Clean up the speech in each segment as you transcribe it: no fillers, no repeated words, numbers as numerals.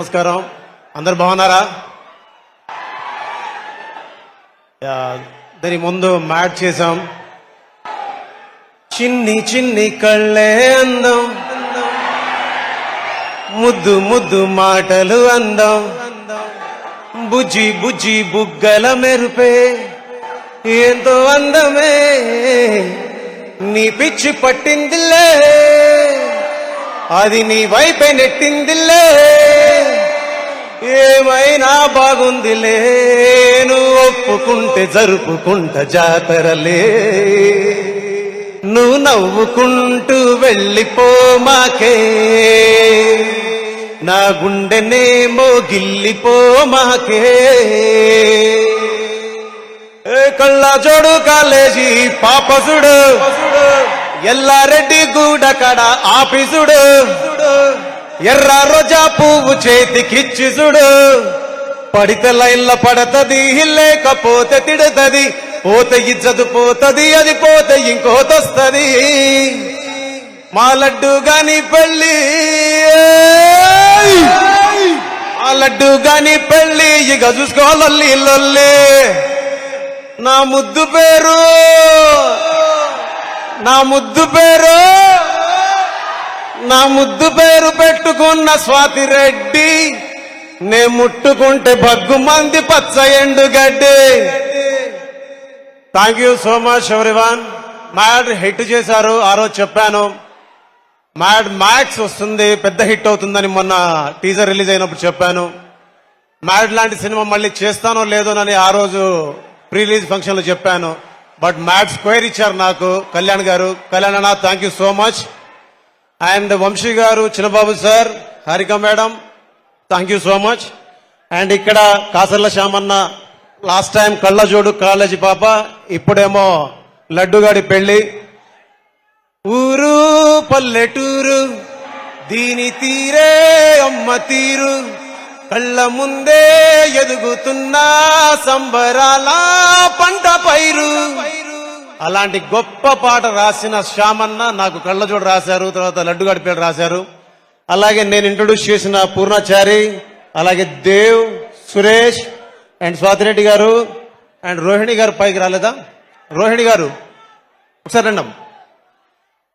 నమస్కారం. అందరు బాగున్నారా? దాని ముందు మ్యాట్ చేసాం. చిన్ని చిన్ని కళ్ళే అందం, ముద్దు ముద్దు మాటలు అందం, బుజ్జి బుజ్జి బుగ్గల మెరుపే ఎంతో అందమే, నీ పిచ్చి పట్టిందిలే, అది నీ వైపే నెట్టిందిలే, ఏమైనా బాగుందిలే, నువ్వు ఒప్పుకుంటే జరుపుకుంటా జాతరలే, నువ్వు నవ్వుకుంటూ వెళ్ళిపో మాకే, నా గుండెనేమో గిల్లిపో మాకే. కళ్ళ జోడు కాలేజీ పాపసుడు, ఎల్లారెడ్డి గూడ కడ ఆఫీసుడు, ఎర్ర రోజా పువ్వు చేతికిచ్చిసుడు, పడితే లైన్ల పడతది, లేకపోతే తిడతది, పోతే ఇజ్జతు పోతది, అది పోతే ఇంకోతొస్తది, మా లడ్డు గాని పెళ్ళి, మా లడ్డు గాని పెళ్ళి, ఇక చూసుకోవాలి లొల్లి, నా ముద్దు పేరు, నా ముద్దు పేరు, నా ముద్దు పేరు పెట్టుకున్న స్వాతి రెడ్డి, నే ముట్టుకుంటే భగ్గు మంది పచ్చ ఎండు గడ్డి. Thank you so much everyone. Mad hit చేశారు, ఆ రోజు చెప్పాను మ్యాడ్ మ్యాక్స్ వస్తుంది, పెద్ద హిట్ అవుతుందని మొన్న టీజర్ రిలీజ్ అయినప్పుడు చెప్పాను. మ్యాడ్ లాంటి సినిమా మళ్ళీ చేస్తానో లేదోనని ఆ రోజు ప్రీ రిలీజ్ ఫంక్షన్ లో చెప్పాను. బట్ మ్యాడ్ స్క్వేర్ ఇచ్చారు నాకు కళ్యాణ్ గారు. కళ్యాణ్ అన్న thank you so much. And Vamsi garu, Chinnababu sir, Harika madam, thank you so much. And ఇక్కడ కాసర్ల శ్యామన్న, లాస్ట్ టైం కళ్ళజోడు కాలేజీ పాప, ఇప్పుడేమో లడ్డుగాడి పెళ్లి. ఊరు పల్లెటూరు దీని తీరే అమ్మ తీరు, కళ్ళ ముందే ఎదుగుతున్న సంబరాల పంట పైరు. అలాంటి గొప్ప పాట రాసిన శ్యామన్న నాకు కళ్ళజోడు రాశారు, తర్వాత లడ్డుగాడి పేరు రాశారు. అలాగే నేను ఇంట్రొడ్యూస్ చేసిన పూర్ణాచారి, అలాగే దేవ్, సురేష్ అండ్ స్వాతిరెడ్డి గారు అండ్ రోహిణి గారు. పైకి రాలేదా రోహిణి గారు? ఒకసారి రండి.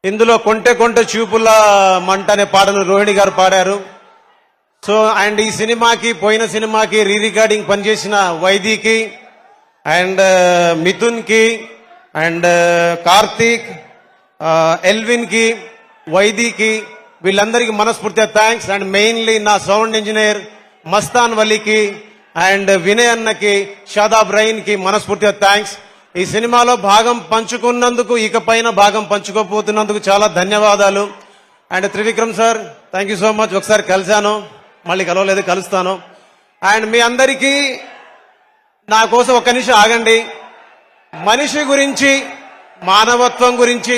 ఇందులో కొంటె కొంటె చూపుల మంట అనే పాటను రోహిణి గారు పాడారు. సో అండ్ ఈ సినిమాకి, పోయిన సినిమాకి రీ రికార్డింగ్ పనిచేసిన వైదీకి అండ్ మిథున్ కి అండ్ కార్తీక్, ఎల్విన్ కి, వైదీకి, వీళ్ళందరికీ మనస్ఫూర్తిగా థ్యాంక్స్. అండ్ మెయిన్లీ నా సౌండ్ ఇంజనీర్ మస్తాన్ వలీకి అండ్ వినయ్ అన్నకి, షాదాబ్ రైన్ కి మనస్ఫూర్తిగా థ్యాంక్స్. ఈ సినిమాలో భాగం పంచుకున్నందుకు, ఇకపైన భాగం పంచుకోపోతున్నందుకు చాలా ధన్యవాదాలు. And Trivikram sir, thank you so much. ఒకసారి కలిశాను, మళ్ళీ కలవలేదు, కలుస్తాను. అండ్ మీ అందరికీ నా కోసం ఒక్క నిమిషం ఆగండి. మనిషి గురించి, మానవత్వం గురించి,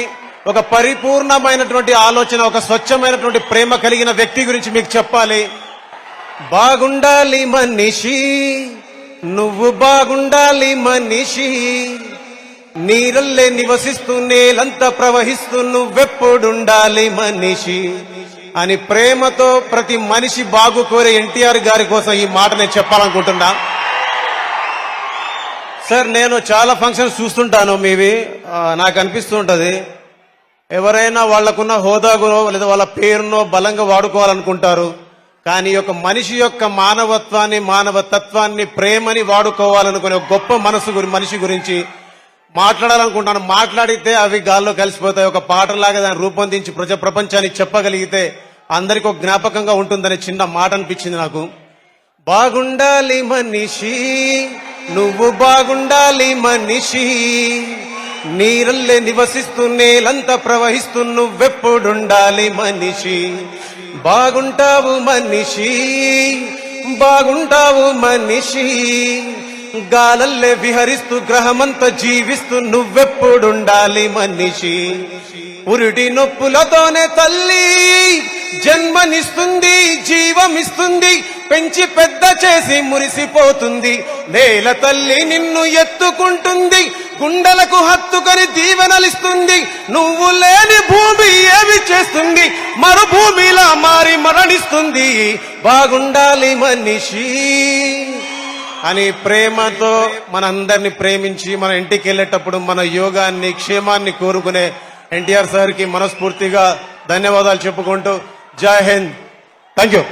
ఒక పరిపూర్ణమైనటువంటి ఆలోచన, ఒక స్వచ్ఛమైనటువంటి ప్రేమ కలిగిన వ్యక్తి గురించి మీకు చెప్పాలి. బాగుండాలి మనిషి, నువ్వు బాగుండాలి మనిషి, నీరల్లే నివసిస్తూ నేలంతా ప్రవహిస్తూ నువ్వెప్పుడుండాలి మనిషి అని ప్రేమతో ప్రతి మనిషి బాగు కోరే ఎన్టీఆర్ గారి కోసం ఈ మాట నేను చెప్పాలనుకుంటున్నా. సార్, నేను చాలా ఫంక్షన్స్ చూస్తుంటాను మీవి. నాకు అనిపిస్తూ ఉంటది, ఎవరైనా వాళ్లకున్న హోదాగునో లేదా వాళ్ళ పేరునో బలంగా వాడుకోవాలనుకుంటారు. కానీ ఒక మనిషి యొక్క మానవత్వాన్ని, మానవతత్వాన్ని, ప్రేమని వాడుకోవాలనుకునే ఒక గొప్ప మనిషి గురించి మాట్లాడాలనుకుంటాను. మాట్లాడితే అవి గాల్లో కలిసిపోతాయి. ఒక పాటలాగా దాన్ని రూపొందించి ప్రపంచానికి చెప్పగలిగితే అందరికీ ఒక జ్ఞాపకంగా ఉంటుందనే చిన్న మాట అనిపించింది నాకు. బాగుండాలి మనిషి, నువ్వు బాగుండాలి మనిషి, నీరల్లే నివసిస్తూ నేలంతా ప్రవహిస్తూ నువ్వెప్పుడుండాలి మనిషి, బాగుంటావు మనిషి, బాగుంటావు మనిషి, గాలల్లే విహరిస్తూ గ్రహమంతా జీవిస్తూ నువ్వెప్పుడుండాలి మనిషి. పురిటి నొప్పులతోనే తల్లి జన్మనిస్తుంది, జీవమిస్తుంది, పెంచి పెద్ద చేసి మురిసిపోతుంది. నేల తల్లి నిన్ను ఎత్తుకుంటుంది, గుండెలకు హత్తుకొని దీవెనలిస్తుంది. నువ్వు లేని భూమి ఏమి చేస్తుంది, మరుభూమిలా మారి మరణిస్తుంది. బాగుండాలి మనిషి అని ప్రేమతో మనందరినీ ప్రేమించి మన ఇంటికి వెళ్ళేటప్పుడు మన యోగాన్ని క్షేమాన్ని కోరుకునే ఎన్టీఆర్ సార్ కి మనస్ఫూర్తిగా ధన్యవాదాలు చెప్పుకుంటూ Jai Hind. Thank you.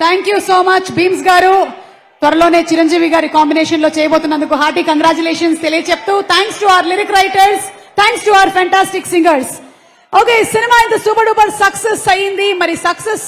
Thank you so much Bheems garu. త్వరలోనే చిరంజీవి గారి కాంబినేషన్ లో చేయబోతున్నందుకు హార్టీ కంగ్రాచులేషన్స్ తెలియచెప్తూ thanks to our lyric writers, thanks to our fantastic singers. Okay, cinema ఇంత సూపర్ డూపర్ సక్సెస్ అయింది. మరి సక్సెస్